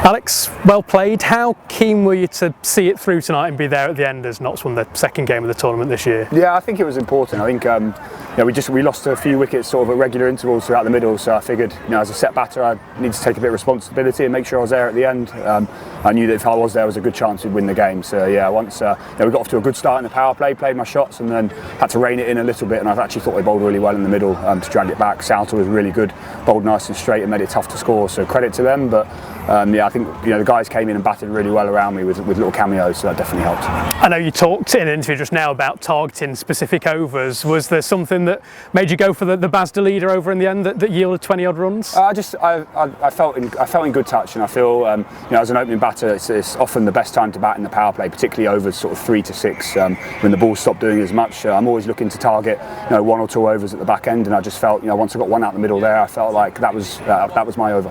Alex, well played. How keen were you to see it through tonight and be there at the end as Notts won the second game of the tournament this year? Yeah, I think it was important. I think we lost a few wickets sort of at regular intervals throughout the middle, so I figured, as a set batter, I need to take a bit of responsibility and make sure I was there at the end. I knew that if I was there was a good chance we'd win the game. So yeah, once we got off to a good start in the power play, played my shots, and then had to rein it in a little bit. And I actually thought they bowled really well in the middle to drag it back. Salter was really good, bowled nice and straight and made it tough to score. So credit to them. But I think the guys came in and batted really well around me with little cameos, so that definitely helped. I know you talked in an interview just now about targeting specific overs. Was there something that made you go for the Basda leader over in the end that yielded 20 odd runs? I felt in good touch, and I feel as an opening batter, it's often the best time to bat in the power play, particularly overs sort of 3 to 6 when the ball's stopped doing as much. I'm always looking to target 1 or 2 overs at the back end, and I just felt once I got one out the middle there, I felt like that was my over.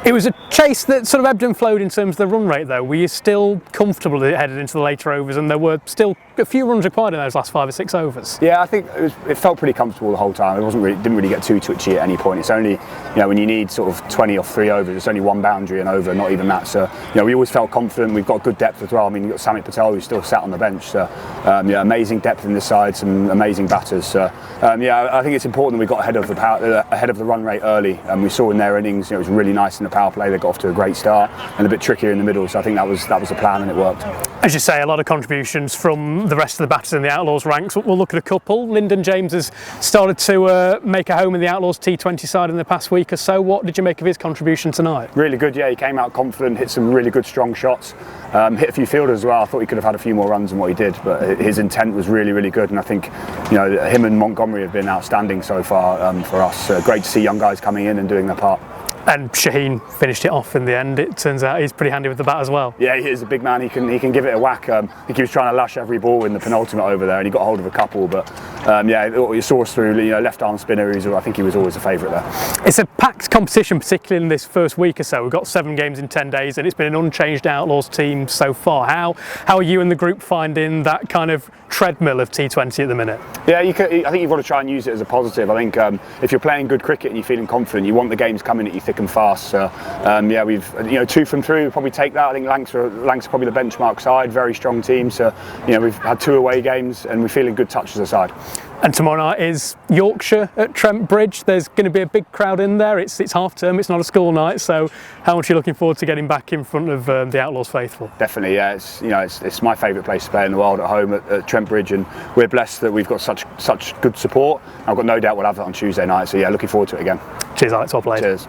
It was a chase that sort of ebbed and flowed in terms of the run rate though. Were you still comfortable headed into the later overs, and there were still a few runs required in those last 5 or 6 overs? Yeah, I think it felt pretty comfortable the whole time. It didn't really get too twitchy at any point. It's only when you need sort of 20 off 3 overs, it's only 1 boundary and over, not even that. So we always felt confident. We've got good depth as well. I mean, you've got Sami Patel who's still sat on the bench. So amazing depth in this side, some amazing batters. So I think it's important that we got ahead of the run rate early. And we saw in their innings, it was really nice in the power play. They got off to a great start and a bit trickier in the middle. So I think that was the plan, and it worked. As you say, a lot of contributions from the rest of the batters in the Outlaws ranks. We'll look at a couple. Lyndon James has started to make a home in the Outlaws T20 side in the past week or so. What did you make of his contribution tonight? Really good, yeah. He came out confident, hit some really good strong shots, hit a few fielders as well. I thought he could have had a few more runs than what he did, but his intent was really, really good. And I think him and Montgomery have been outstanding so far for us. Great to see young guys coming in and doing their part. And Shaheen finished it off in the end. It turns out he's pretty handy with the bat as well. Yeah, he is a big man. He can give it a whack. I think he was trying to lash every ball in the penultimate over there, and he got hold of a couple. But you saw us through. Left arm spinner. I think he was always a favourite there. It's a packed competition, particularly in this first week or so. We've got 7 games in 10 days, and it's been an unchanged Outlaws team so far. How are you and the group finding that kind of treadmill of T20 at the minute? Yeah, I think you've got to try and use it as a positive. I think if you're playing good cricket and you're feeling confident, you want the games coming at you thick and fast. So we've 2 from 3. We'll probably take that. I think Lancs are probably the benchmark side. Very strong team. So we've had 2 away games, and we feel in good touch as a side. And tomorrow night is Yorkshire at Trent Bridge. There's going to be a big crowd in there. It's half term, it's not a school night, so how much are you looking forward to getting back in front of the Outlaws faithful? Definitely, yeah. It's my favourite place to play in the world, at home at Trent Bridge, and we're blessed that we've got such good support. I've got no doubt we'll have that on Tuesday night, so yeah, looking forward to it again. Cheers, Alex, well played. Cheers.